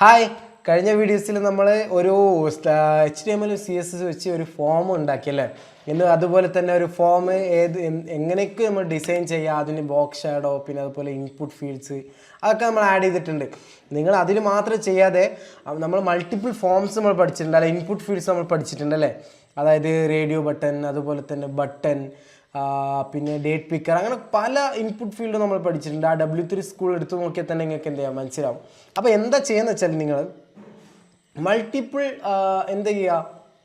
Hi, കഴിഞ്ഞ വീഡിയോസിൽ നമ്മൾ ഒരു HTML CSS വെച്ച് ഒരു ഫോം ഉണ്ടാക്കിയല്ലേ. ഇന്ന് അതുപോലെ തന്നെ ഒരു ഫോം എങ്ങനെയൊക്കെ നമ്മൾ ഡിസൈൻ ചെയ്യുക, അതിന് ബോക്സ് ഷാഡോ, പിന്നെ അതുപോലെ ഇൻപുട്ട് ഫീൽഡ്സ് അതൊക്കെ നമ്മൾ ആഡ് ചെയ്തിട്ടുണ്ട്. നിങ്ങൾ അതിൽ മാത്രം ചെയ്യാതെ നമ്മൾ മൾട്ടിപ്പിൾ ഫോംസ് നമ്മൾ പഠിച്ചിട്ടുണ്ട്, അല്ലെ ഇൻപുട്ട് ഫീൽഡ്സ് നമ്മൾ പഠിച്ചിട്ടുണ്ടല്ലേ. അതായത് റേഡിയോ ബട്ടൺ, അതുപോലെ തന്നെ ബട്ടൺ, പിന്നെ ഡേറ്റ് പിക്കർ, അങ്ങനെ പല ഇൻപുട്ട് ഫീൽഡ് നമ്മൾ പഠിച്ചിട്ടുണ്ട്. ആ W3 സ്കൂൾ എടുത്ത് നോക്കിയാൽ തന്നെ നിങ്ങൾക്ക് എന്ത് ചെയ്യാം മനസ്സിലാവും. അപ്പോൾ എന്താ ചെയ്യുന്നത് വെച്ചാൽ നിങ്ങൾ മൾട്ടിപ്പിൾ എന്ത് ചെയ്യുക,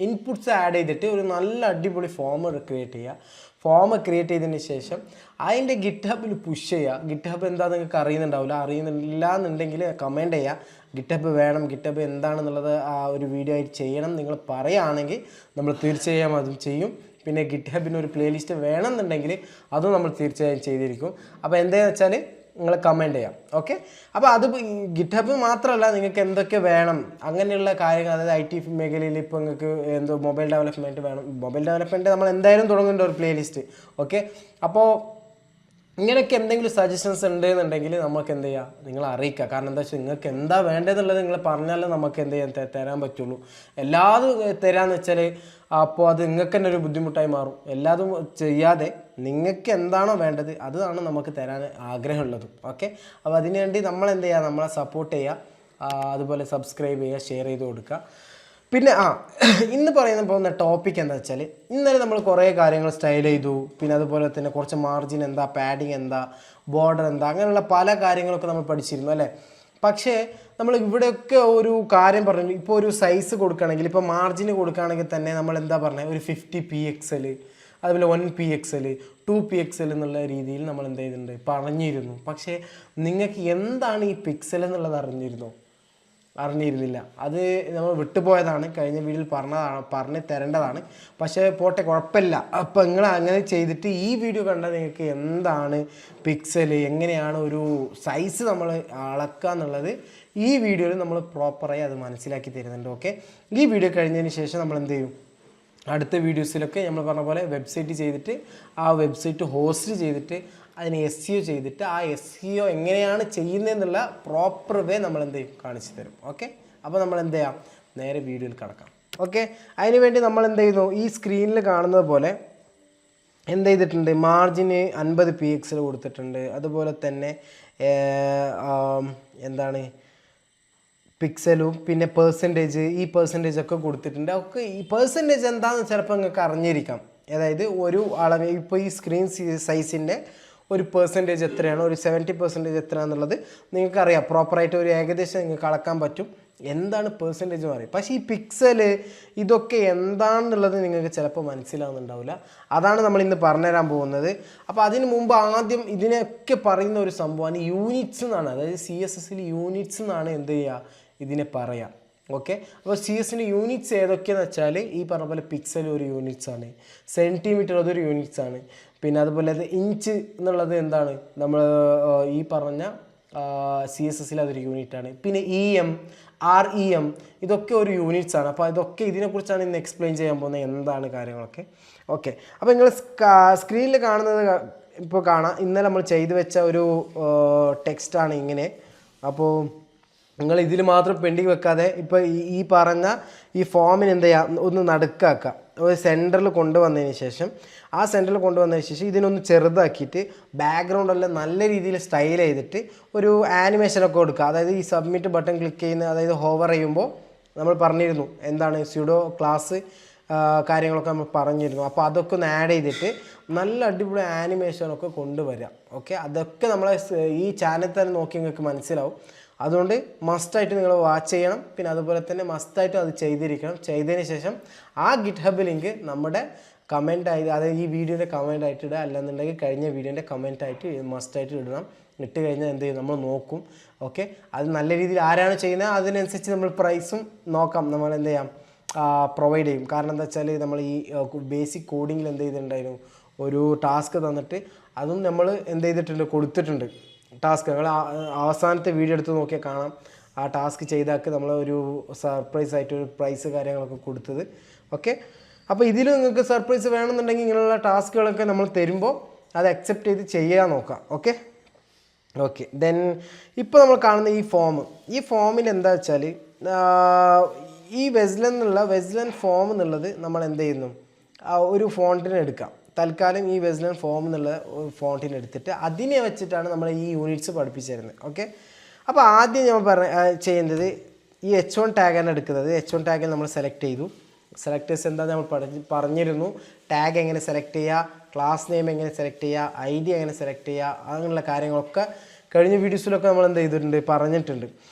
ഇൻപുട്ട്സ് ആഡ് ചെയ്തിട്ട് ഒരു നല്ല അടിപൊളി ഫോം ക്രിയേറ്റ് ചെയ്യുക. ഫോം ക്രിയേറ്റ് ചെയ്തതിന് ശേഷം അതിൻ്റെ ഗിറ്റ്ഹബിൽ പുഷ് ചെയ്യുക. ഗിറ്റ്ഹബ് എന്താ നിങ്ങൾക്ക് അറിയുന്നില്ല എന്നുണ്ടെങ്കിൽ കമൻറ്റ് ചെയ്യുക. ഗിറ്റ്ഹബ് വേണം, ഗിറ്റ്ഹബ് എന്താണെന്നുള്ളത് ആ ഒരു വീഡിയോ ആയിട്ട് ചെയ്യണം നിങ്ങൾ പറയുകയാണെങ്കിൽ നമ്മൾ തീർച്ചയായും അതും ചെയ്യും. പിന്നെ ഗിറ്റ്ഹബിന് ഒരു പ്ലേലിസ്റ്റ് വേണമെന്നുണ്ടെങ്കിൽ അതും നമ്മൾ തീർച്ചയായും ചെയ്തിരിക്കും. അപ്പോൾ എന്താണെന്ന് വെച്ചാൽ നിങ്ങൾ കമൻറ്റ് ചെയ്യാം. ഓക്കെ, അപ്പോൾ അത് ഗിറ്റ്ഹബ് മാത്രമല്ല, നിങ്ങൾക്ക് എന്തൊക്കെ വേണം അങ്ങനെയുള്ള കാര്യങ്ങൾ, അതായത് IT മേഖലയിൽ ഇപ്പോൾ നിങ്ങൾക്ക് എന്തോ മൊബൈൽ ഡെവലപ്മെൻറ്റ് വേണം, മൊബൈൽ ഡെവലപ്മെൻറ്റ് നമ്മൾ എന്തായാലും തുടങ്ങേണ്ട ഒരു പ്ലേലിസ്റ്റ്. ഓക്കെ, അപ്പോൾ ഇങ്ങനെയൊക്കെ എന്തെങ്കിലും സജഷൻസ് ഉണ്ടെന്നുണ്ടെങ്കിൽ നമുക്ക് എന്ത് ചെയ്യുക, നിങ്ങൾ അറിയിക്കുക. കാരണം എന്താ വെച്ചാൽ നിങ്ങൾക്ക് എന്താ വേണ്ടതെന്നുള്ളത് നിങ്ങൾ പറഞ്ഞാലേ നമുക്ക് എന്ത് ചെയ്യാൻ തരാൻ പറ്റുള്ളൂ. എല്ലാതും തരാമെന്ന് വെച്ചാൽ അപ്പോൾ അത് നിങ്ങൾക്ക് തന്നെ ഒരു ബുദ്ധിമുട്ടായി മാറും. എല്ലാതും ചെയ്യാതെ നിങ്ങൾക്ക് എന്താണോ വേണ്ടത് അതാണ് നമുക്ക് തരാൻ ആഗ്രഹമുള്ളതും. ഓക്കെ, അപ്പോൾ അതിനുവേണ്ടി നമ്മൾ എന്ത് ചെയ്യുക, നമ്മളെ സപ്പോർട്ട് ചെയ്യുക, അതുപോലെ സബ്സ്ക്രൈബ് ചെയ്യുക, ഷെയർ ചെയ്ത് കൊടുക്കുക. പിന്നെ ഇന്ന് പോകുന്ന ടോപ്പിക് എന്താ വെച്ചാൽ, ഇന്നലെ നമ്മൾ കുറേ കാര്യങ്ങൾ സ്റ്റൈൽ ചെയ്തു. പിന്നെ അതുപോലെ തന്നെ കുറച്ച് മാർജിൻ എന്താ, പാഡിങ് എന്താ, ബോർഡർ എന്താ, അങ്ങനെയുള്ള പല കാര്യങ്ങളൊക്കെ നമ്മൾ പഠിച്ചിരുന്നു അല്ലേ. പക്ഷേ നമ്മൾ ഇവിടെയൊക്കെ ഒരു കാര്യം പറഞ്ഞു. ഇപ്പോൾ ഒരു സൈസ് കൊടുക്കുകയാണെങ്കിൽ, ഇപ്പോൾ മാർജിന് കൊടുക്കുകയാണെങ്കിൽ തന്നെ നമ്മൾ എന്താ പറഞ്ഞത്, ഒരു 50 pixel, അതുപോലെ 1 pixel, 2 pixel എന്നുള്ള രീതിയിൽ നമ്മൾ എന്ത് ചെയ്തിട്ടുണ്ട്, പറഞ്ഞിരുന്നു. പക്ഷേ നിങ്ങൾക്ക് എന്താണ് ഈ പിക്സൽ എന്നുള്ളത് അറിഞ്ഞിരുന്നില്ല. അത് നമ്മൾ വിട്ടുപോയതാണ്, കഴിഞ്ഞ വീഡിയോയിൽ പറഞ്ഞു തരേണ്ടതാണ്. പക്ഷേ പോട്ടെ, കുഴപ്പമില്ല. അപ്പോൾ നിങ്ങൾ അങ്ങനെ ചെയ്തിട്ട് ഈ വീഡിയോ കണ്ടാൽ നിങ്ങൾക്ക് എന്താണ് പിക്സൽ, എങ്ങനെയാണ് ഒരു സൈസ് നമ്മൾ അളക്കുക എന്നുള്ളത് ഈ വീഡിയോയിൽ നമ്മൾ പ്രോപ്പറായി അത് മനസ്സിലാക്കി തരുന്നുണ്ട്. ഓക്കെ, ഈ വീഡിയോ കഴിഞ്ഞതിന് ശേഷം നമ്മൾ എന്ത് ചെയ്യും, അടുത്ത വീഡിയോസിലൊക്കെ നമ്മൾ പറഞ്ഞ പോലെ വെബ്സൈറ്റ് ചെയ്തിട്ട് ആ വെബ്സൈറ്റ് ഹോസ്റ്റ് ചെയ്തിട്ട് അതിന് SEO ചെയ്തിട്ട് ആ SEO എങ്ങനെയാണ് ചെയ്യുന്നതെന്നുള്ള പ്രോപ്പർ വേ നമ്മൾ എന്ത് ചെയ്യും, കാണിച്ചു തരും. ഓക്കെ, അപ്പോൾ നമ്മൾ എന്ത് ചെയ്യാം, നേരെ വീഡിയോയിൽ കിടക്കാം. ഓക്കെ, അതിന് വേണ്ടി നമ്മൾ എന്ത് ചെയ്യുന്നു, ഈ സ്ക്രീനിൽ കാണുന്നത് പോലെ എന്ത് ചെയ്തിട്ടുണ്ട്, മാർജിന് 50 pixel കൊടുത്തിട്ടുണ്ട്. അതുപോലെ തന്നെ എന്താണ് പിക്സലും, പിന്നെ പെർസെൻറ്റേജ്, ഈ പെർസെൻറ്റേജ് ഒക്കെ കൊടുത്തിട്ടുണ്ട്. ഒക്കെ ഈ പെർസെൻറ്റേജ് എന്താണെന്ന് ചിലപ്പോൾ നിങ്ങൾക്ക് അറിഞ്ഞിരിക്കാം. അതായത് ഒരു അളവ്, ഇപ്പോൾ ഈ സ്ക്രീൻ സൈസിൻ്റെ ഒരു പെർസെൻറ്റേജ് എത്രയാണ്, ഒരു 70% എത്രയാണെന്നുള്ളത് നിങ്ങൾക്കറിയാം. പ്രോപ്പറായിട്ട് ഒരു ഏകദേശം നിങ്ങൾക്ക് അളക്കാൻ പറ്റും എന്താണ് പെർസെൻറ്റേജ് പറയും. പക്ഷേ ഈ പിക്സൽ ഇതൊക്കെ എന്താണെന്നുള്ളത് നിങ്ങൾക്ക് ചിലപ്പോൾ മനസ്സിലാവുന്നുണ്ടാവില്ല. അതാണ് നമ്മൾ ഇന്ന് പറഞ്ഞുതരാൻ പോകുന്നത്. അപ്പോൾ അതിന് മുമ്പ് ആദ്യം ഇതിനൊക്കെ പറയുന്ന ഒരു സംഭവമാണ് യൂണിറ്റ്സ് എന്നാണ്. അതായത് CSSൽ യൂണിറ്റ്സ് എന്നാണ് എന്ത് ചെയ്യുക, ഇതിനെ പറയാം. ഓക്കെ, അപ്പോൾ CSൻ്റെ യൂണിറ്റ്സ് ഏതൊക്കെയാണെന്ന് വെച്ചാൽ, ഈ പറഞ്ഞ പോലെ പിക്സൽ ഒരു യൂണിറ്റ്സ് ആണ്, സെൻറ്റിമീറ്റർ അതൊരു യൂണിറ്റ്സ് ആണ്, പിന്നെ അതുപോലെ ഇഞ്ച് എന്നുള്ളത് എന്താണ്, നമ്മൾ ഈ പറഞ്ഞ CSSൽ അതൊരു യൂണിറ്റാണ്. പിന്നെ EM, REM ഇതൊക്കെ ഒരു യൂണിറ്റ്സ് ആണ്. അപ്പോൾ ഇതൊക്കെ ഇതിനെക്കുറിച്ചാണ് ഇന്ന് എക്സ്പ്ലെയിൻ ചെയ്യാൻ പോകുന്നത്, എന്താണ് കാര്യങ്ങളൊക്കെ. ഓക്കെ, അപ്പോൾ നിങ്ങൾ സ്ക്രീനിൽ കാണുന്നത് ഇപ്പോൾ കാണാം. ഇന്നലെ നമ്മൾ ചെയ്തു വെച്ച ഒരു ടെക്സ്റ്റാണ് ഇങ്ങനെ. അപ്പോൾ നിങ്ങൾ ഇതിൽ മാത്രം പെൻഡിങ് വെക്കാതെ ഇപ്പോൾ ഈ പറഞ്ഞ ഈ ഫോമിന് എന്ത് ചെയ്യുക, ഒന്ന് നടുക്കാക്കുക. ഒരു സെൻറ്ററിൽ കൊണ്ടുവന്നതിന് ശേഷം ഇതിനൊന്ന് ചെറുതാക്കിയിട്ട് ബാക്ക്ഗ്രൗണ്ടെല്ലാം നല്ല രീതിയിൽ സ്റ്റൈൽ ചെയ്തിട്ട് ഒരു ആനിമേഷനൊക്കെ കൊടുക്കുക. അതായത് ഈ സബ്മിറ്റ് ബട്ടൺ ക്ലിക്ക് ചെയ്യുന്ന, അതായത് ഹോവർ ചെയ്യുമ്പോൾ നമ്മൾ പറഞ്ഞിരുന്നു എന്താണ് സ്യൂഡോ ക്ലാസ് കാര്യങ്ങളൊക്കെ നമ്മൾ പറഞ്ഞിരുന്നു. അപ്പോൾ അതൊക്കെ ഒന്ന് ആഡ് ചെയ്തിട്ട് നല്ല അടിപൊളി ആനിമേഷനൊക്കെ കൊണ്ടുവരിക. ഓക്കെ, അതൊക്കെ നമ്മളെ ഈ ചാനൽ തന്നെ നോക്കി നിങ്ങൾക്ക് മനസ്സിലാവും. അതുകൊണ്ട് മസ്റ്റായിട്ട് നിങ്ങൾ വാച്ച് ചെയ്യണം. പിന്നെ അതുപോലെ തന്നെ മസ്റ്റായിട്ടും അത് ചെയ്തിരിക്കണം. ചെയ്തതിന് ശേഷം ആ ഗിറ്റ്ഹബ് ലിങ്ക് നമ്മുടെ കമൻറ്റായി, അതായത് ഈ വീഡിയോൻ്റെ കമൻറ്റായിട്ട് ഇടുക, അല്ലെന്നുണ്ടെങ്കിൽ കഴിഞ്ഞ വീഡിയോൻ്റെ കമൻറ്റായിട്ട് മസ്റ്റായിട്ട് ഇടണം. ഇട്ട് കഴിഞ്ഞാൽ എന്ത് ചെയ്യും, നമ്മൾ നോക്കും. ഓക്കെ, അത് നല്ല രീതിയിൽ ആരാണ് ചെയ്യുന്നത് അതിനനുസരിച്ച് നമ്മൾ പ്രൈസും നോക്കാം, നമ്മൾ എന്ത് ചെയ്യാം, പ്രൊവൈഡ് ചെയ്യും. കാരണം എന്താ വെച്ചാൽ നമ്മൾ ഈ ബേസിക് കോഡിങ്ങിൽ എന്ത് ചെയ്തിട്ടുണ്ടായിരുന്നു, ഒരു ടാസ്ക് തന്നിട്ട് അതും നമ്മൾ എന്ത് ചെയ്തിട്ടുണ്ട്, കൊടുത്തിട്ടുണ്ട് ടാസ്ക്. നിങ്ങൾ അവസാനത്തെ വീഡിയോ എടുത്ത് നോക്കിയാൽ കാണാം. ആ ടാസ്ക് ചെയ്താൽ നമ്മൾ ഒരു സർപ്രൈസ് ആയിട്ട് ഒരു പ്രൈസ് കാര്യങ്ങളൊക്കെ കൊടുത്തത്. ഓക്കെ, അപ്പോൾ ഇതിൽ നിങ്ങൾക്ക് സർപ്രൈസ് വേണമെന്നുണ്ടെങ്കിൽ ഇങ്ങനെയുള്ള ടാസ്കുകളൊക്കെ നമ്മൾ തരുമ്പോൾ അത് അക്സെപ്റ്റ് ചെയ്ത് ചെയ്യാൻ നോക്കാം. ഓക്കെ, ഓക്കെ, ദെൻ ഇപ്പോൾ നമ്മൾ കാണുന്ന ഈ ഫോമിൽ എന്താ വെച്ചാൽ ഈ വെസ്ലൻ ഫോം എന്നുള്ളത് നമ്മൾ എന്ത് ചെയ്യുന്നു, ഒരു ഫോണ്ടിന് എടുക്കാം. തൽക്കാലം ഈ വെസ്ലൻ ഫോം എന്നുള്ള ഫോണ്ടിന് എടുത്തിട്ട് അതിനെ വെച്ചിട്ടാണ് നമ്മൾ ഈ യൂണിറ്റ്സ് പഠിപ്പിച്ചു തരുന്നത്. ഓക്കെ, അപ്പോൾ ആദ്യം നമ്മൾ ചെയ്യുന്നത് ഈ H1 ടാഗാണ് എടുക്കുന്നത്. H1 ടാഗിൽ നമ്മൾ സെലക്ട് ചെയ്തു. സെലക്ടേഴ്സ് എന്താ നമ്മൾ പറഞ്ഞിരുന്നു. ടാഗ് എങ്ങനെ സെലക്ട് ചെയ്യുക, ക്ലാസ് നെയിം എങ്ങനെ സെലക്ട് ചെയ്യുക, ID എങ്ങനെ സെലക്ട് ചെയ്യുക, അങ്ങനെയുള്ള കാര്യങ്ങളൊക്കെ കഴിഞ്ഞ വീഡിയോസിലൊക്കെ നമ്മൾ എന്ത് ചെയ്തിട്ടുണ്ട്, പറഞ്ഞിട്ടുണ്ട്.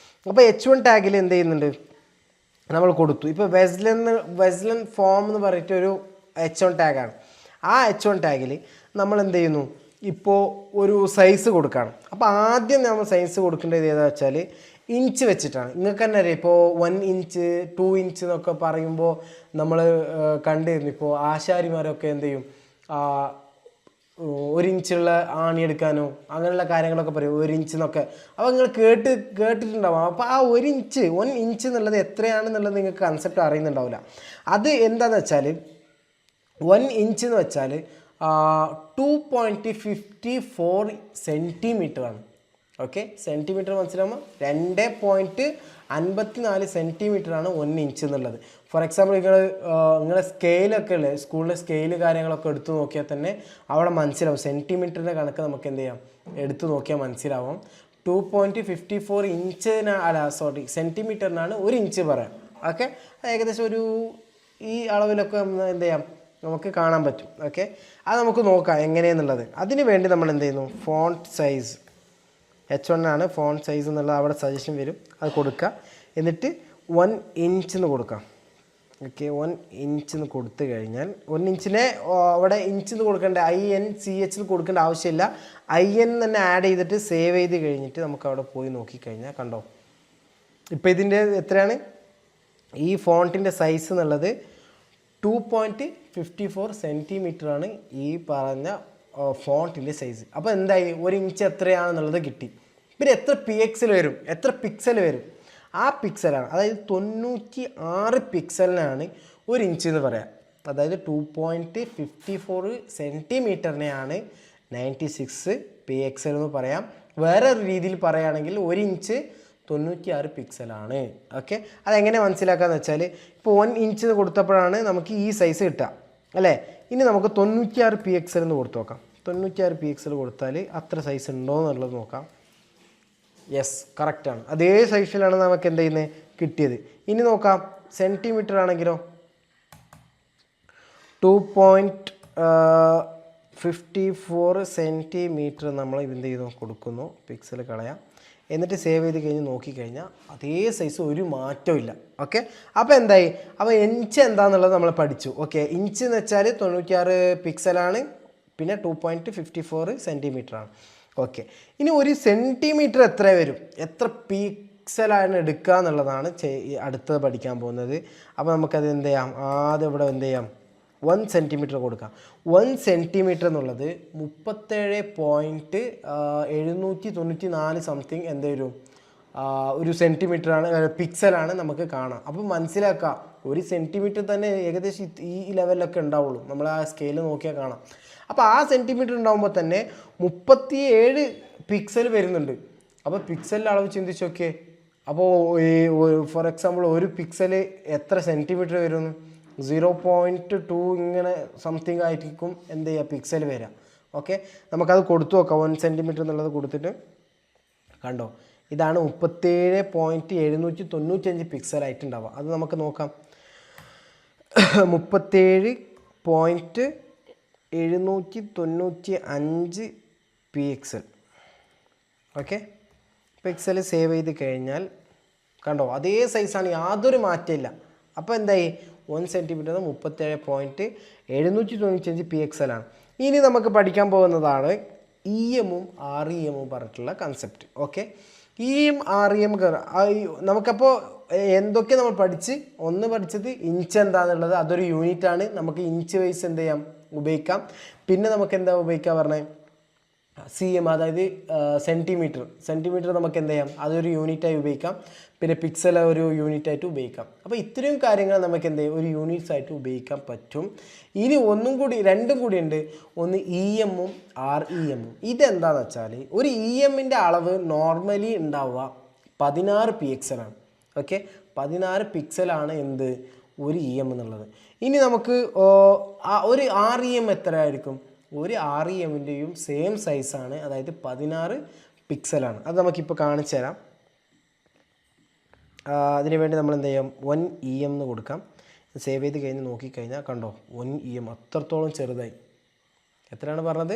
അപ്പോൾ H1 ടാഗിൽ എന്ത് ചെയ്യുന്നുണ്ട്, നമ്മൾ കൊടുത്തു. ഇപ്പോൾ വെസ്ലൻ ഫോം എന്ന് പറഞ്ഞിട്ട് ഒരു H1 ടാഗാണ്. ആ H1 ടാഗിൽ നമ്മൾ എന്ത് ചെയ്യുന്നു, ഇപ്പോൾ ഒരു സൈസ് കൊടുക്കുകയാണ്. അപ്പോൾ ആദ്യം നമ്മൾ സൈസ് കൊടുക്കേണ്ടത് ഏതാ വെച്ചാൽ ഇഞ്ച് വെച്ചിട്ടാണ്. നിങ്ങൾക്ക് തന്നെ അറിയാം, ഇപ്പോൾ 1 ഇഞ്ച് 2 ഇഞ്ച് എന്നൊക്കെ പറയുമ്പോൾ നമ്മൾ കണ്ടിരുന്നു. ഇപ്പോൾ ആശാരിമാരൊക്കെ എന്ത് ചെയ്യും, 1 ഇഞ്ചുള്ള ആണി എടുക്കാനോ അങ്ങനെയുള്ള കാര്യങ്ങളൊക്കെ പറയും, 1 ഇഞ്ച് എന്നൊക്കെ. അപ്പോൾ നിങ്ങൾ കേട്ടിട്ടുണ്ടാവും. അപ്പോൾ ആ 1 ഇഞ്ച് എന്നുള്ളത് എത്രയാണെന്നുള്ളത് നിങ്ങൾക്ക് കൺസെപ്റ്റ് അറിയുന്നുണ്ടാവില്ല. അത് എന്താണെന്ന് വെച്ചാൽ 1 ഇഞ്ച് എന്ന് വെച്ചാൽ 2.54 സെൻറ്റിമീറ്ററാണ്. ഓക്കെ, സെൻറ്റിമീറ്റർ മനസ്സിലാകുമ്പോൾ 2.54 സെൻറ്റിമീറ്ററാണ് 1 ഇഞ്ച് എന്നുള്ളത്. ഫോർ എക്സാമ്പിൾ നിങ്ങളെ സ്കെയിലൊക്കെ ഉള്ളത്, സ്കൂളിലെ സ്കെയില് കാര്യങ്ങളൊക്കെ എടുത്തു നോക്കിയാൽ തന്നെ അവിടെ മനസ്സിലാവും. സെൻറ്റിമീറ്ററിൻ്റെ കണക്ക് നമുക്ക് എന്ത് ചെയ്യാം, എടുത്തു നോക്കിയാൽ മനസ്സിലാവും. 2.54 സെൻറ്റിമീറ്ററിനാണ് 1 ഇഞ്ച് പറയാം. ഓക്കെ, ഏകദേശം ഒരു ഈ അളവിലൊക്കെ എന്ത് ചെയ്യാം, നമുക്ക് കാണാൻ പറ്റും. ഓക്കെ, അത് നമുക്ക് നോക്കാം എങ്ങനെയെന്നുള്ളത്. അതിന് വേണ്ടി നമ്മൾ എന്ത് ചെയ്യുന്നു, ഫോണ്ട് സൈസ് H1 ആണ് ഫോണ്ട് സൈസ് എന്നുള്ളത് അവിടെ സജഷൻ വരും, അത് കൊടുക്കുക. എന്നിട്ട് 1 ഇഞ്ച് എന്ന് കൊടുക്കാം. ഓക്കെ, 1 ഇഞ്ച് എന്ന് കൊടുത്തു കഴിഞ്ഞാൽ 1 ഇഞ്ചിനെ അവിടെ ഇഞ്ച് എന്ന് കൊടുക്കേണ്ട INCH കൊടുക്കേണ്ട ആവശ്യമില്ല. IN തന്നെ ആഡ് ചെയ്തിട്ട് സേവ് ചെയ്ത് കഴിഞ്ഞിട്ട് നമുക്ക് അവിടെ പോയി നോക്കിക്കഴിഞ്ഞാൽ കണ്ടോ, ഇപ്പോൾ ഇതിൻ്റെ എത്രയാണ്, ഈ ഫോണ്ടിൻ്റെ സൈസ് എന്നുള്ളത് 2.54 സെൻറ്റിമീറ്ററാണ് ഈ പറഞ്ഞ ഫോണ്ടിൻ്റെ സൈസ്. അപ്പോൾ എന്തായി, 1 ഇഞ്ച് എത്രയാണെന്നുള്ളത് കിട്ടി. പിന്നെ എത്ര PXL വരും, എത്ര പിക്സൽ വരും, ആ പിക്സലാണ്, അതായത് 96 പിക്സലിനാണ് 1 ഇഞ്ച് എന്ന് പറയാം. അതായത് 2.54 സെൻറ്റിമീറ്ററിനെയാണ് 96 PXL എന്ന് പറയാം. വേറെ ഒരു രീതിയിൽ പറയുകയാണെങ്കിൽ 1 ഇഞ്ച് 96 പിക്സലാണ്. ഓക്കെ, അതെങ്ങനെ മനസ്സിലാക്കാന്ന് വെച്ചാൽ ഇപ്പോൾ 1 ഇഞ്ച് കൊടുത്തപ്പോഴാണ് നമുക്ക് ഈ സൈസ് കിട്ടുക അല്ലേ. ഇനി നമുക്ക് 96 PXL എന്ന് കൊടുത്തു നോക്കാം. 96 PXL കൊടുത്താൽ അത്ര സൈസ് ഉണ്ടോ എന്നുള്ളത് നോക്കാം. യെസ്, കറക്റ്റാണ്. അതേ സൈസിലാണ് നമുക്ക് എന്ത് ചെയ്യുന്നത്, കിട്ടിയത്. ഇനി നോക്കാം സെൻറ്റിമീറ്റർ ആണെങ്കിലോ 2.54 സെൻറ്റിമീറ്റർ നമ്മൾ എന്ത് ചെയ്യുന്നു, കൊടുക്കുന്നു. പിക്സൽ കളയാം. എന്നിട്ട് സേവ് ചെയ്ത് കഴിഞ്ഞ് നോക്കിക്കഴിഞ്ഞാൽ അതേ സൈസ്, ഒരു മാറ്റവും ഇല്ല. ഓക്കെ, അപ്പോൾ എന്തായി, അപ്പോൾ ഇഞ്ച് എന്താണെന്നുള്ളത് നമ്മൾ പഠിച്ചു. ഓക്കെ, ഇഞ്ച് എന്ന് വെച്ചാൽ 96 പിക്സലാണ്, പിന്നെ 2.54 സെൻറ്റിമീറ്ററാണ്. ഓക്കെ, ഇനി 1 സെൻറ്റിമീറ്റർ എത്ര വരും, എത്ര പിക്സലാണ് എടുക്കുക എന്നുള്ളതാണ് അടുത്തത് പഠിക്കാൻ പോകുന്നത്. അപ്പോൾ നമുക്കത് എന്ത് ചെയ്യാം, ആദ്യം ഇവിടെ എന്ത് ചെയ്യാം, 1 സെൻറ്റിമീറ്റർ കൊടുക്കാം. 1 സെൻറ്റിമീറ്റർ എന്നുള്ളത് 37.794 സംതിങ് എന്ത് വരും, ഒരു സെൻറ്റിമീറ്ററാണ്, പിക്സലാണ് നമുക്ക് കാണാം. അപ്പോൾ മനസ്സിലാക്കുക, 1 സെൻറ്റിമീറ്റർ തന്നെ ഏകദേശം ഈ ലെവലിലൊക്കെ ഉണ്ടാവുള്ളൂ, നമ്മൾ ആ സ്കെയിൽ നോക്കിയാൽ കാണാം. അപ്പോൾ ആ സെൻറ്റിമീറ്റർ ഉണ്ടാകുമ്പോൾ തന്നെ 37 പിക്സൽ വരുന്നുണ്ട്. അപ്പോൾ പിക്സലിൻ്റെ അളവ് ചിന്തിച്ച് നോക്കിയേ. അപ്പോൾ ഫോർ എക്സാമ്പിൾ 1 പിക്സൽ എത്ര സെൻറ്റിമീറ്റർ വരുന്നു, 0.2 ഇങ്ങനെ സംതിങ് ആയിരിക്കും എന്ത് ചെയ്യുക, പിക്സൽ വരിക. ഓക്കെ, നമുക്കത് കൊടുത്തു നോക്കാം. 1 സെൻറ്റിമീറ്റർ എന്നുള്ളത് കൊടുത്തിട്ട് കണ്ടോ, ഇതാണ് 37.795 പിക്സലായിട്ടുണ്ടാവുക. അത് നമുക്ക് നോക്കാം. 37.795 PXL. ഓക്കെ, പിക്സൽ സേവ് ചെയ്ത് കഴിഞ്ഞാൽ കണ്ടോ, അതേ സൈസാണ്, യാതൊരു മാറ്റമില്ല. അപ്പോൾ എന്തായി, 1 സെൻറ്റിമീറ്റർ 37.795 PXL ആണ്. ഇനി നമുക്ക് പഠിക്കാൻ പോകുന്നതാണ് EM ഉം REM ഉം പറഞ്ഞിട്ടുള്ള കൺസെപ്റ്റ്. ഓക്കെ, EM REM നമുക്കപ്പോൾ എന്തൊക്കെ നമ്മൾ ഒന്ന് പഠിച്ചത് ഇഞ്ച് എന്താണെന്നുള്ളത്, അതൊരു യൂണിറ്റ് ആണ്, നമുക്ക് ഇഞ്ച് വൈസ് എന്ത് ചെയ്യാം, ഉപയോഗിക്കാം. പിന്നെ നമുക്ക് എന്താ ഉപയോഗിക്കാൻ പറഞ്ഞത്, cm അതായത് സെൻറ്റിമീറ്റർ നമുക്ക് എന്ത് ചെയ്യാം, അതൊരു യൂണിറ്റായി ഉപയോഗിക്കാം. പിന്നെ പിക്സൽ ഒരു യൂണിറ്റായിട്ട് ഉപയോഗിക്കാം. അപ്പോൾ ഇത്രയും കാര്യങ്ങൾ നമുക്ക് എന്ത് ചെയ്യും, ഒരു യൂണിറ്റ്സ് ആയിട്ട് ഉപയോഗിക്കാൻ പറ്റും. ഇനി രണ്ടും കൂടി ഉണ്ട്. ഒന്ന് EMഉം REMഉം. ഇതെന്താണെന്ന് വെച്ചാൽ ഒരു EMൻ്റെ അളവ് നോർമലി ഉണ്ടാവുക 16 പിക്സലാണ്. ഓക്കെ, 16 പിക്സലാണ് എന്ത് ഒരു EM എന്നുള്ളത്. ഇനി നമുക്ക് ഒരു REM എത്ര ആയിരിക്കും? ഒരു REMൻ്റെയും സെയിം സൈസാണ്, അതായത് 16 പിക്സലാണ്. അത് നമുക്കിപ്പോൾ കാണിച്ചു തരാം. അതിനുവേണ്ടി നമ്മൾ എന്ത് ചെയ്യാം, 1 EM എന്ന് കൊടുക്കാം. സേവ് ചെയ്ത് കഴിഞ്ഞ് നോക്കിക്കഴിഞ്ഞാൽ കണ്ടോ 1 EM അത്രത്തോളം ചെറുതായി. എത്രയാണ് പറഞ്ഞത്?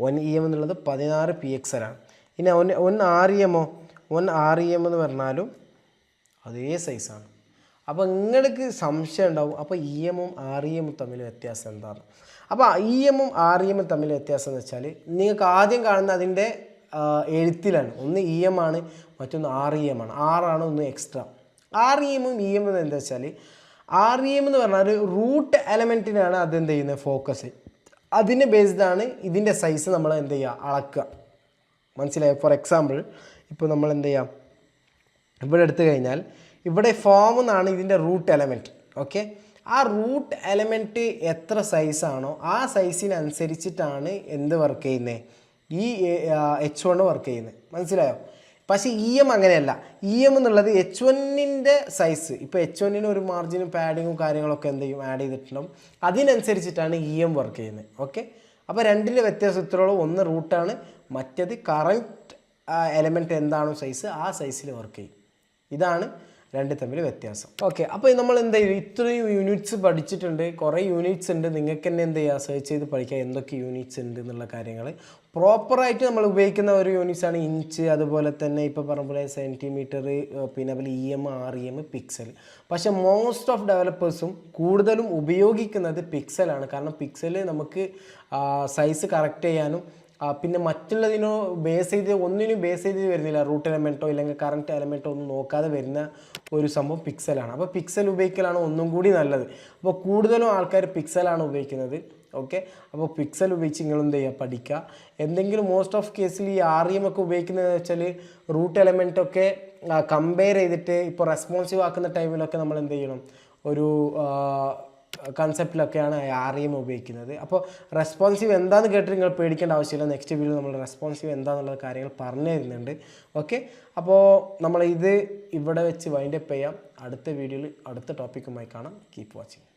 1 EM എന്നുള്ളത് 16 പിക്സലാണ്. ഇനി 1 REMോ, 1 REM എന്ന് പറഞ്ഞാലും അതേ സൈസാണ്. അപ്പോൾ നിങ്ങൾക്ക് സംശയം ഉണ്ടാവും, അപ്പോൾ EMഉം REMഉം തമ്മിൽ വ്യത്യാസം എന്താണ്? അപ്പോൾ EMഉം REMഉം തമ്മിൽ വ്യത്യാസം എന്ന് വെച്ചാൽ നിങ്ങൾക്ക് ആദ്യം കാണുന്ന അതിൻ്റെ എഴുത്തിലാണ്. ഒന്ന് EM ആണ്, മറ്റൊന്ന് REM ആണ്. ആണ് ഒന്ന് എക്സ്ട്രാ. REMഉം EMഉം എന്താ വെച്ചാൽ REM എന്ന് പറഞ്ഞാൽ ഒരു റൂട്ട് എലമെൻറ്റിനാണ് അതെന്ത് ചെയ്യുന്നത്, ഫോക്കസ്. അതിന് ബേസ്ഡാണ് ഇതിൻ്റെ സൈസ് നമ്മൾ എന്ത് ചെയ്യുക, അളക്കുക. മനസ്സിലായോ? ഫോർ എക്സാമ്പിൾ ഇപ്പോൾ നമ്മൾ എന്ത് ചെയ്യാം, ഇവിടെ എടുത്തു കഴിഞ്ഞാൽ ഇവിടെ ഫോം എന്നാണ് ഇതിൻ്റെ റൂട്ട് എലമെൻറ്റ്. ഓക്കെ, ആ റൂട്ട് എലമെൻറ്റ് എത്ര സൈസാണോ ആ സൈസിനനുസരിച്ചിട്ടാണ് എന്ത് വർക്ക് ചെയ്യുന്നത്, ഈ H1 വർക്ക് ചെയ്യുന്നത്. മനസ്സിലായോ? പക്ഷേ EM അങ്ങനെയല്ല. EM എന്നുള്ളത് H1ൻ്റെ സൈസ്. ഇപ്പോൾ H1ന് ഒരു മാർജിനും പാഡിങ്ങും കാര്യങ്ങളൊക്കെ എന്ത് ചെയ്യും, ആഡ് ചെയ്തിട്ടുണ്ടാവും. അതിനനുസരിച്ചിട്ടാണ് EM വർക്ക് ചെയ്യുന്നത്. ഓക്കെ, അപ്പോൾ രണ്ടിൻ്റെ വ്യത്യാസം ഇത്രയോളം. ഒന്ന് റൂട്ടാണ്, മറ്റേത് കറൻറ്റ് എലമെൻറ്റ് എന്താണോ സൈസ് ആ സൈസിൽ വർക്ക് ചെയ്യും. ഇതാണ് രണ്ട് തമ്മിൽ വ്യത്യാസം. ഓക്കെ, അപ്പോൾ നമ്മൾ എന്താ ചെയ്യും, ഇത്രയും യൂണിറ്റ്സ് പഠിച്ചിട്ടുണ്ട്. കുറേ യൂണിറ്റ്സ് ഉണ്ട്, നിങ്ങൾക്ക് തന്നെ എന്ത് ചെയ്യുക, സെർച്ച് ചെയ്ത് പഠിക്കുക എന്തൊക്കെ യൂണിറ്റ്സ് ഉണ്ട് എന്നുള്ള കാര്യങ്ങൾ. പ്രോപ്പറായിട്ട് നമ്മൾ ഉപയോഗിക്കുന്ന ഒരു യൂണിറ്റ്സാണ് ഇഞ്ച്, അതുപോലെ തന്നെ ഇപ്പോൾ പറഞ്ഞ പോലെ സെൻറ്റിമീറ്റർ, പിന്നെ അതുപോലെ EM, REM, പിക്സൽ. പക്ഷേ മോസ്റ്റ് ഓഫ് ഡെവലപ്പേഴ്സും കൂടുതലും ഉപയോഗിക്കുന്നത് പിക്സലാണ്. കാരണം പിക്സൽ നമുക്ക് സൈസ് കറക്റ്റ് ചെയ്യാനും പിന്നെ മറ്റുള്ളതിനോ ഒന്നിനും ബേസ് ചെയ്ത് വരുന്നില്ല. റൂട്ട് എലമെൻറ്റോ ഇല്ലെങ്കിൽ കറണ്ട് എലമെൻറ്റോ ഒന്നും നോക്കാതെ വരുന്ന ഒരു സംഭവം പിക്സലാണ്. അപ്പോൾ പിക്സൽ ഉപയോഗിക്കലാണ് ഒന്നും കൂടി നല്ലത്. അപ്പോൾ കൂടുതലും ആൾക്കാർ പിക്സലാണ് ഉപയോഗിക്കുന്നത്. ഓക്കെ, അപ്പോൾ പിക്സൽ ഉപയോഗിച്ച് നിങ്ങൾ എന്ത് ചെയ്യുക, പഠിക്കുക. എന്തെങ്കിലും മോസ്റ്റ് ഓഫ് കേസിൽ ഈ REM ഒക്കെ ഉപയോഗിക്കുന്നതെന്ന് വെച്ചാൽ റൂട്ട് എലമെൻറ്റൊക്കെ കമ്പയർ ചെയ്തിട്ട് ഇപ്പോൾ റെസ്പോൺസീവ് ആക്കുന്ന ടൈമിലൊക്കെ നമ്മൾ എന്ത് ചെയ്യണം, ഒരു കൺസെപ്റ്റിലൊക്കെയാണ് REM ഉപയോഗിക്കുന്നത്. അപ്പോൾ റെസ്പോൺസീവ് എന്താണെന്ന് കേട്ടിട്ട് നിങ്ങൾ പേടിക്കേണ്ട ആവശ്യമില്ല. നെക്സ്റ്റ് വീഡിയോ നമ്മൾ റെസ്പോൺസീവ് എന്താണെന്നുള്ള കാര്യങ്ങൾ പറഞ്ഞു തരുന്നുണ്ട്. ഓക്കെ, അപ്പോൾ നമ്മൾ ഇത് ഇവിടെ വെച്ച് വൈൻഡപ്പ് ചെയ്യാം. അടുത്ത വീഡിയോയിൽ അടുത്ത ടോപ്പിക്കുമായി കാണാം. Keep watching.